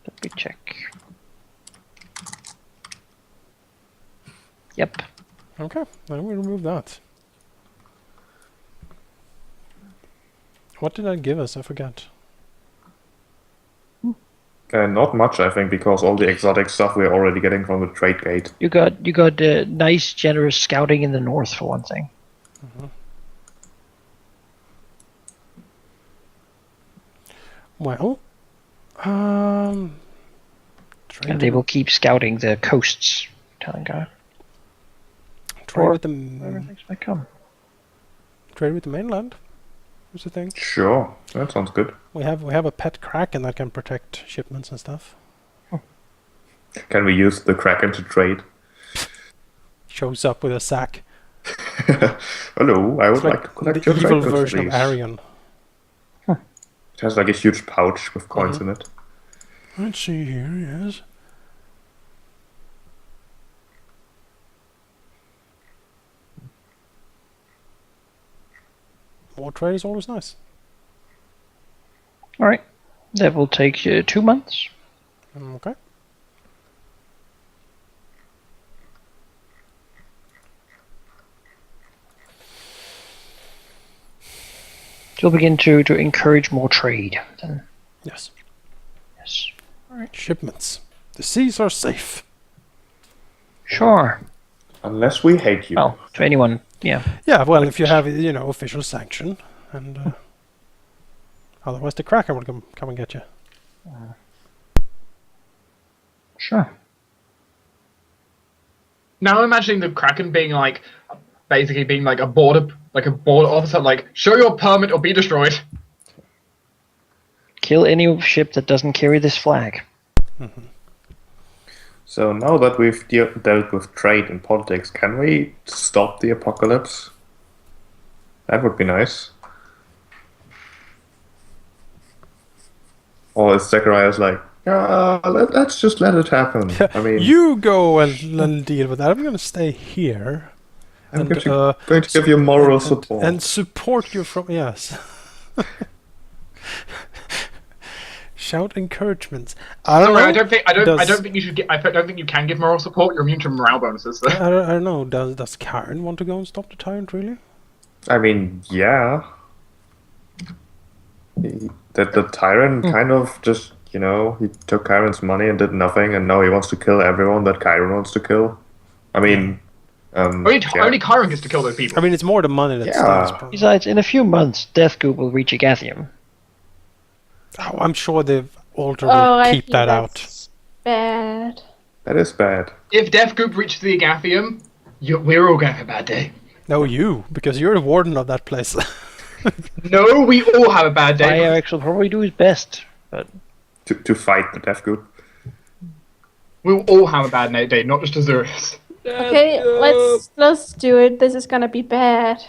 Let me check. Yep. Okay, then we remove that. What did that give us? I forgot. Not much, I think, because all the exotic stuff we're already getting from the trade gate. You got nice, generous scouting in the north for one thing. Mm-hmm. Well, And they will keep scouting the coasts, telling God. trade with Wherever the things might come. trade with the mainland. What's the thing? Sure, that sounds good. We have a pet kraken that can protect shipments and stuff. Can we use the Kraken to trade? Shows up with a sack. Hello, I would It's like to collect the your evil trade goods, version of please. Arion. It has like a huge pouch with coins in it. Let's see here. Yes. More trade is always nice. All right. That will take 2 months. Okay. You'll begin to encourage more trade then. Yes. Yes. Shipments. The seas are safe. Sure. Unless we hate you. Well, to anyone, yeah. Yeah, well, if you have, official sanction, and otherwise the Kraken will come and get you. Sure. Now I'm imagining the Kraken being like, basically being like a border officer, like, show your permit or be destroyed. Kill any ship that doesn't carry this flag. So now that we've dealt with trade and politics, can we stop the apocalypse? That would be nice. Or is Zacharias like, let's just let it happen. I mean, You go and deal with that. I'm going to stay here. I'm going to give you moral support. And support you from... Yes. Shout encouragements. I don't think you should get. I don't think you can give moral support. You're immune to morale bonuses. So. I don't know. Does Karen want to go and stop the Tyrant, really? I mean, yeah. The Tyrant kind of just, he took Karen's money and did nothing, and now he wants to kill everyone that Karen wants to kill. I mean... only Karen gets to kill those people. I mean, it's more the money that stays. Besides, in a few months, Death Goop will reach Agathium. Oh, I'm sure the altar will keep that out. Bad. That is bad. If Death Goop reaches the Agathium, we're all going to have a bad day. No, you, because you're the warden of that place. No, we all have a bad day. Irax will probably do his best, but... To fight the Death Goop. We'll all have a bad day, not just Azurius. Okay, let's do it. This is gonna be bad.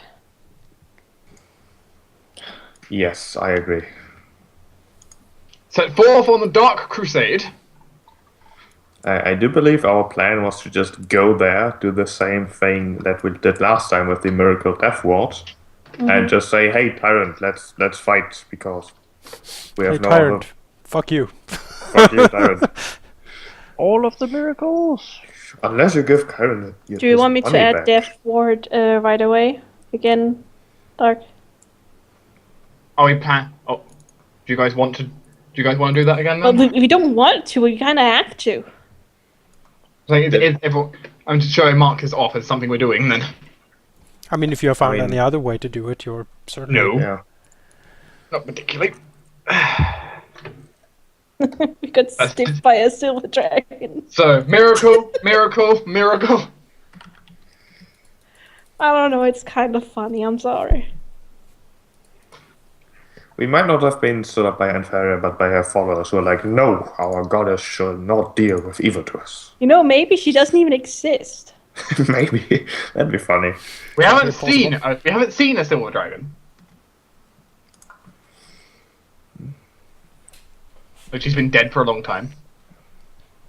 Yes, I agree. Set forth on the Dark Crusade. I do believe our plan was to just go there, do the same thing that we did last time with the Miracle Death Ward, and just say, "Hey, Tyrant, let's fight because we have no Tyrant, other." fuck you. Fuck you, Tyrant. All of the miracles. Unless you give Karen. Do you want me to add back. Death Ward right away? Again, Dark. Oh, we plan. Oh, do you guys want to do that again? Then? Well, we don't want to. We kind of have to. I'm just showing Mark is off as something we're doing. Then. I mean, if you have found any other way to do it, you're certainly... No. Yeah. Not particularly. We got stiffed by a silver dragon. So, miracle. I don't know, it's kind of funny, I'm sorry. We might not have been stood up by Anfaria, but by her followers who are like, no, our goddess shall not deal with evildoers. Maybe she doesn't even exist. Maybe. That'd be funny. We haven't seen a silver dragon. But she's been dead for a long time.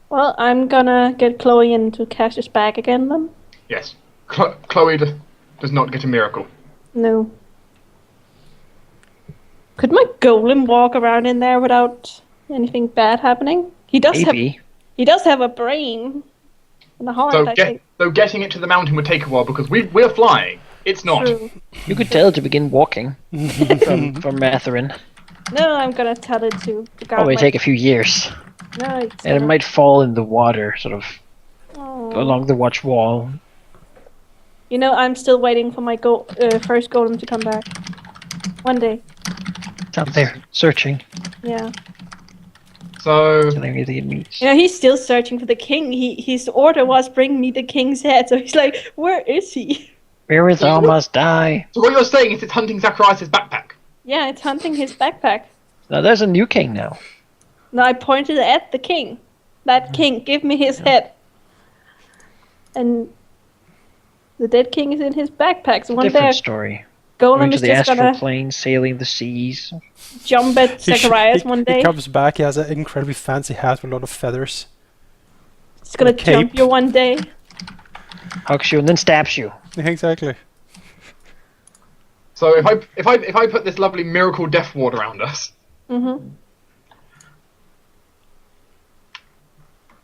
Well, I'm gonna get Chloe into Cash's bag again then. Yes. Chloe does not get a miracle. No. Could my golem walk around in there without anything bad happening? He does have a brain and a heart, I think. So getting it to the mountain would take a while because we're flying. It's not. True. You could tell it to begin walking from Matherin. No, I'm gonna tell it to guard Probably take a few years. No, it's And it might fall in the water, sort of, along the watch wall. I'm still waiting for my first golem to come back. One day. It's out there, searching. Yeah. So... Killing anything it meets. He's still searching for the king. His order was bring me the king's head, so he's like, where is he? Spirits all must die. So what you're saying is it's hunting Zacharias' backpack? Yeah, it's hunting his backpack. Now there's a new king now. No, I pointed at the king. That king, give me his head. And the dead king is in his backpack. So one day, Different story. Golem Going to is the just astral gonna plane, sailing the seas. jump at Zacharias one day. He comes back, he has an incredibly fancy hat with a lot of feathers. He's gonna cape. jump you one day. Hugs you and then stabs you. Yeah, exactly. So if I put this lovely miracle death ward around us,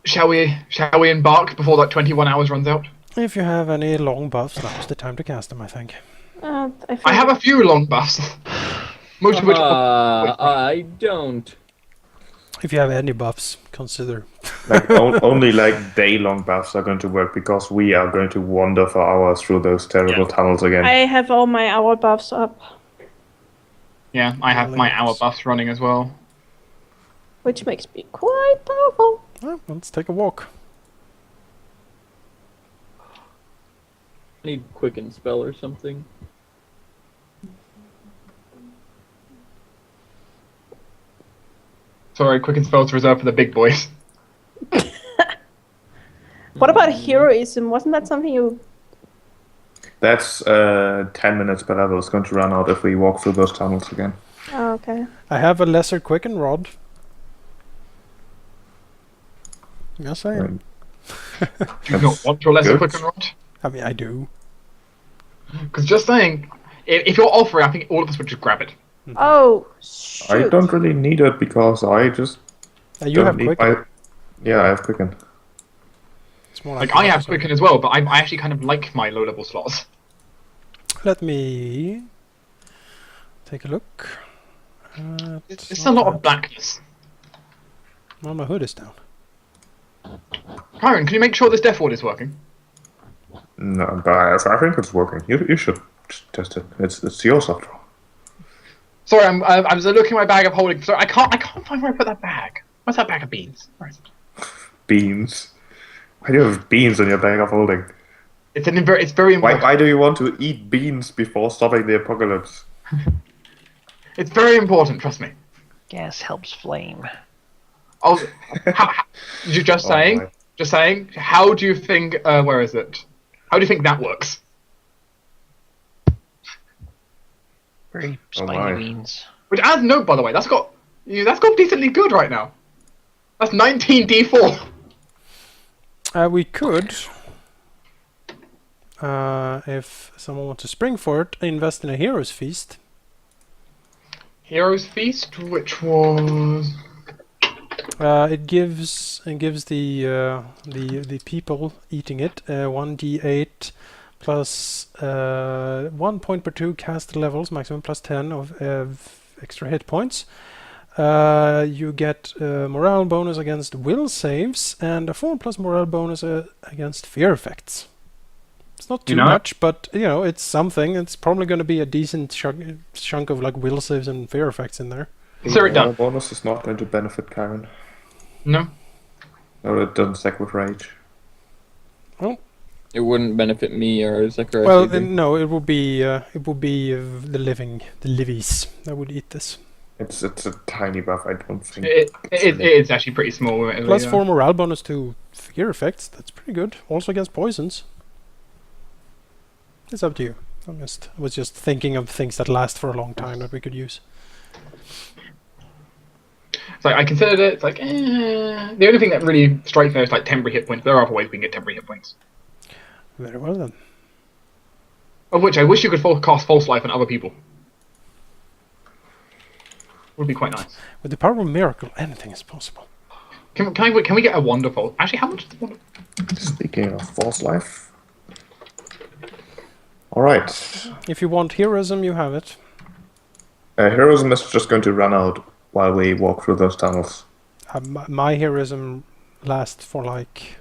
shall we embark before that 21 hours runs out? If you have any long buffs, now's the time to cast them, I think. I have a few long buffs. Most of which I don't. If you have any buffs, consider. Like only like day-long buffs are going to work because we are going to wander for hours through those terrible tunnels again. I have all my hour buffs up, Yeah, I have my hour buffs running as well. which makes me quite powerful. Well, let's take a walk. I need quicken spell or something. Sorry, quicken spells reserved for the big boys. What about heroism? Wasn't that something you... That's 10 minutes per level. It's going to run out if we walk through those tunnels again. Oh, okay. I have a lesser quicken rod. Yes, I am. Do you not want your lesser good. quicken rod? I mean, I do. Because just saying, if you're offering, I think all of us would just grab it. Oh, shoot. I don't really need it because I just You don't have need quicken. Yeah, I have quicken. It's more Like, I have so. quicken as well, but I actually kind of like my low-level slots. Let me take a look. It's a lot of blackness. Well, my hood is down. Kyron, can you make sure this death ward is working? No, but I think it's working. You should test it. It's yours after all. Sorry, I was looking at my bag of holding. Sorry, I can't find where I put that bag. Where's that bag of beans? Where is it? Beans. Why do you have beans in your bag of holding? It's very important. Why do you want to eat beans before stopping the apocalypse? It's very important. Trust me. Gas helps flame. Oh, you just saying? my. Just saying. How do you think? Where is it? How do you think that works? Very Oh spicy my. beans. Which, as note, by the way, that's got decently good right now. That's 19 D4. We could, if someone wants to spring for it, invest in a hero's feast. Hero's Feast, which was It gives the people eating it 1d8 plus 1 point per 2 cast levels, maximum plus 10 of extra hit points. You get a morale bonus against will saves and a 4+ morale bonus against fear effects. It's not too much, but it's something. It's probably going to be a decent chunk of like will saves and fear effects in there. Consider it done. The bonus is not going to benefit Karen. No. No, it doesn't stack with rage. It wouldn't benefit me or Zacharias. Well, either. no, it would be the livies that would eat this. It's a tiny buff. I don't think. It's actually pretty small. Plus 4 morale bonus to fear effects. That's pretty good. Also against poisons. It's up to you. I was just thinking of things that last for a long time that we could use. So I considered it. It's like the only thing that really strikes me is like temporary hit points. There are other ways we can get temporary hit points. Very well then. Of which I wish you could cast False Life on other people. Would be quite nice. With the power of miracle, anything is possible. Can we get a wonderful? Actually, how much is the wonder? Speaking of false life. Alright. If you want heroism, you have it. Heroism is just going to run out while we walk through those tunnels. My heroism lasts for like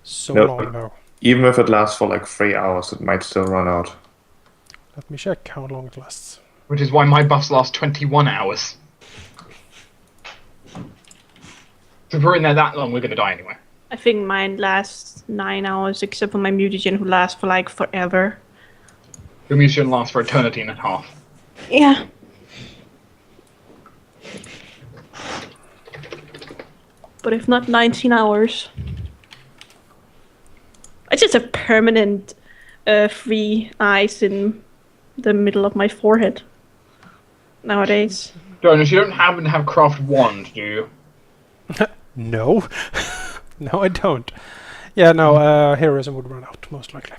so No. long now. Even if it lasts for like 3 hours, it might still run out. Let me check how long it lasts. Which is why my buffs last 21 hours. So if we're in there that long, we're going to die anyway. I think mine lasts 9 hours, except for my mutagen, who lasts for like forever. Your mutation lasts for eternity and a half. Yeah. But if not 19 hours. I just have permanent 3 eyes in the middle of my forehead nowadays. Jonas, you don't happen to have craft wand, do you? No. No, I don't. Yeah, no, heroism would run out, most likely.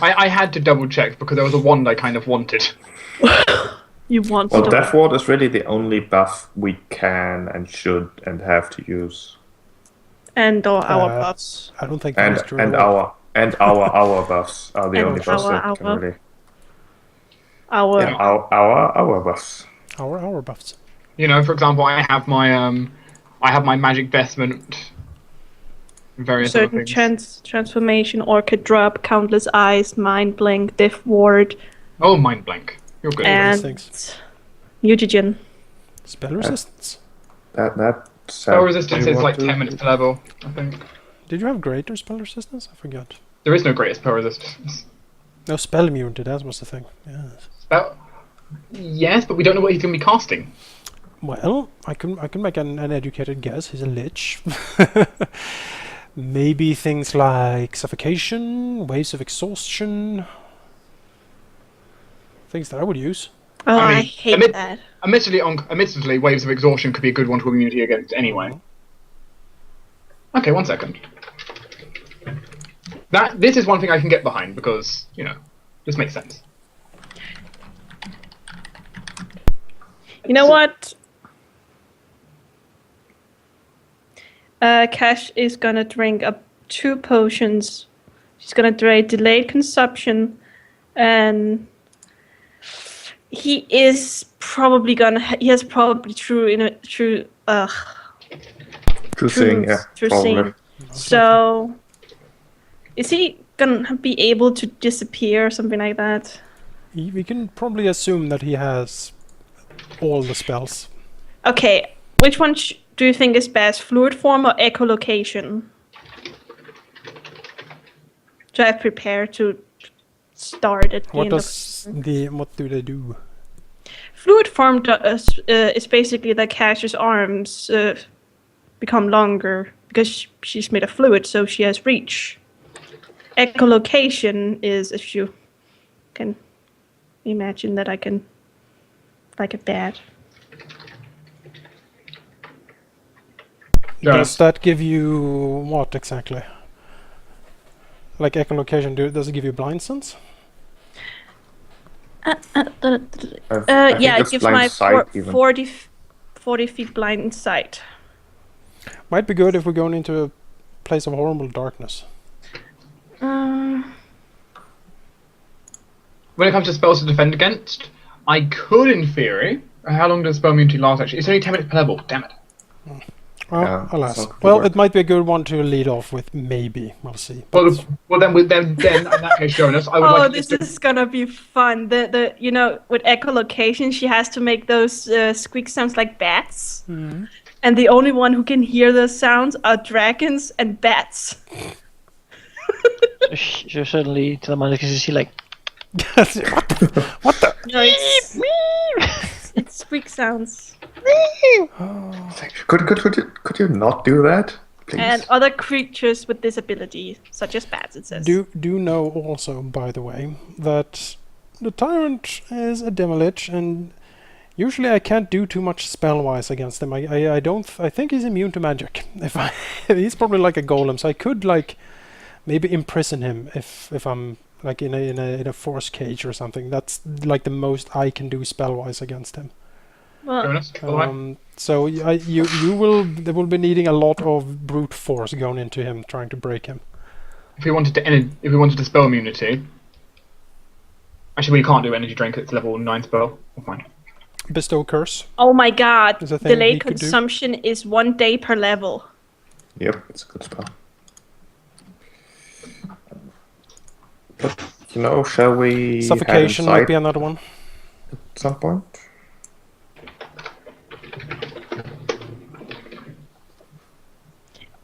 I had to double check because there was a wand I kind of wanted. You want Well, to... Death Ward is really the only buff we can and should and have to use. And our buffs. I don't think And that is true. our buffs are the And only buffs that our- can really. Our... Yeah, our buffs. Our buffs. For example, I have my magic vestment. Various other Certain things. transformation, orchid drop, countless eyes, mind blink, diff ward, Oh, mind blank. You're good. and things. mutagen. Spell resistance. That Spell resistance is like 10 minutes per level, I think. Did you have greater spell resistance? I forgot. There is no greater spell resistance. No, spell immunity, that was the thing. Yes. Yes, but we don't know what he's going to be casting. Well, I can make an educated guess. He's a lich. Maybe things like suffocation, waves of exhaustion. Things that I would use. Oh, I I mean, hate that. Admittedly, waves of exhaustion could be a good one to immunity against anyway. Okay, 1 second. This is one thing I can get behind because, this makes sense. You know what? Cash is gonna drink up 2 potions. She's gonna drink delayed consumption, and he is probably he has probably true seeing, yeah, true probably. seeing. So, is he gonna be able to disappear or something like that? We can probably assume that he has all the spells. Okay, which one do you think is best, fluid form or echolocation? So I prepare to start at the What end what do they do? Fluid form is basically that Cash's arms become longer because she's made of fluid, so she has reach. Echolocation is if you can imagine that I can like a bat. Does that give you what exactly? Like echolocation, does it give you blind sense? I Yeah, think it it's gives blind my sight even. 40 feet blind sight. Might be good if we're going into a place of horrible darkness. When it comes to spells to defend against, I could, in theory. How long does spell immunity last? Actually, it's only 10 minutes per level. Damn it. Well, Yeah, alas. so could Well, work. it might be a good one to lead off with. Maybe we'll see. Well, then in that case, Jonas, I would Oh, like this to is gonna be fun. The with echolocation, she has to make those squeak sounds like bats, and the only one who can hear those sounds are dragons and bats. So suddenly, to the mind, because you see like What the? No, it's squeak sounds. Could you not do that, please? And other creatures with disability, such as bats, it says. Do know also, by the way, that the Tyrant is a Demolich, and usually I can't do too much spell-wise against him. I think he's immune to magic. He's probably like a golem, so I could like maybe imprison him if I'm like in a force cage or something. That's like the most I can do spell-wise against him. Well, Jonas, by the way. So you will be needing a lot of brute force going into him, trying to break him. If we wanted to spell immunity, actually we can't do energy drink. It's level 9 spell. Oh, fine. Bestow curse. oh my god, Is a thing he delayed could do. consumption is 1 day per level. Yep, it's a good spell. But, shall we Suffocation have might insight be another one. at some point?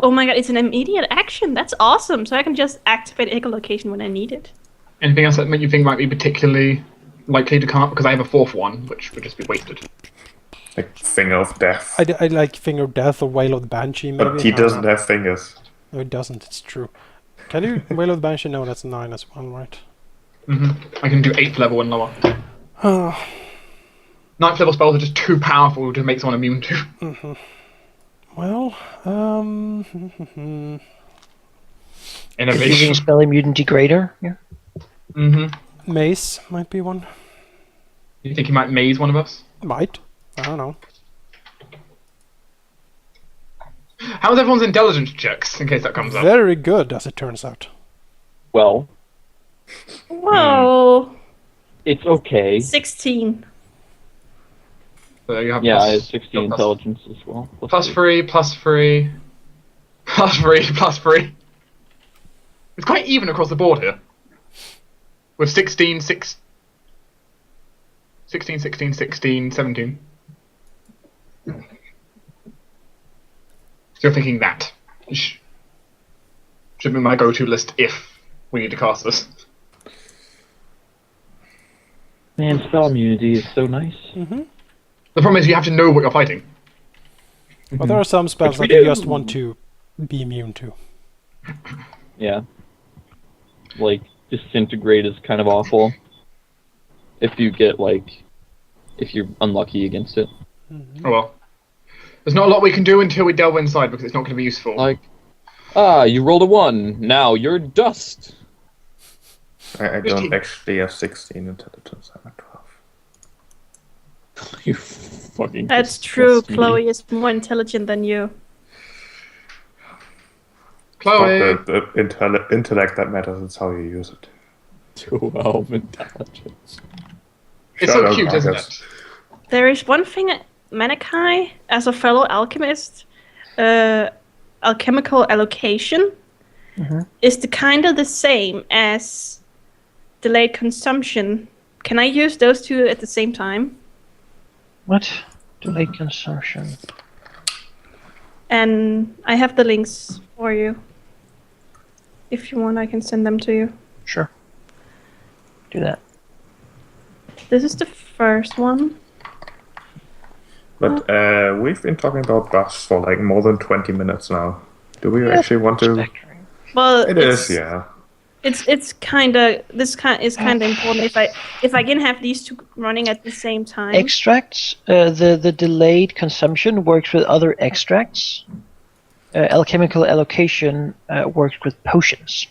Oh my god, it's an immediate action. That's awesome. So I can just activate echolocation when I need it. Anything else that you think might be particularly likely to come up? Because I have a 4th one, which would just be wasted. Like Finger of Death. I like Finger of Death or Wail of the Banshee, maybe. But he doesn't have fingers. No, it doesn't. It's true. Can you Wail of the Banshee? No, that's 9 as well, right? I can do 8th level and lower. Oh, 9th level spells are just too powerful to make someone immune to. well, using Innovation. spell immunity greater. Yeah. Mace might be one. You think he might maze one of us? Might. I don't know. How's everyone's intelligence checks, in case that comes up? Very good, as it turns out. Well, Whoa. it's okay. 16. So you have Yeah, I have plus, 60 plus- intelligence as well. plus 3, plus 3, plus 3, plus 3. It's quite even across the board here. With 16, 16, 17. So you're thinking that. Should be my go-to list if we need to cast this. Man, spell immunity is so nice. The problem is you have to know what you're fighting. Well, there are some spells Which that we you do. just want to be immune to. Yeah. Like, disintegrate is kind of awful. If you get, like, if you're unlucky against it. Oh well. There's not a lot we can do until we delve inside because it's not going to be useful. Like, you rolled a 1, now you're dust. I don't actually have 16 intelligence. I'm at 12. You fucking. That's true. disgust me. Chloe is more intelligent than you. Chloe! Not the intellect that matters, it's how you use it. 12 intelligence. It's Shut so up, cute, isn't Marcus. it? There is one thing, Manikai, as a fellow alchemist, alchemical allocation is the kind of the same as delayed consumption. Can I use those two at the same time? What? Delayed consumption. And I have the links for you. If you want, I can send them to you. Sure. Do that. This is the first one. But we've been talking about buffs for like more than 20 minutes now. Do we actually want to? Spectrum. Well, It is, yeah. It's kind of is kind of important. If I can have these two running at the same time. Extracts. The delayed consumption works with other extracts. Alchemical allocation works with potions.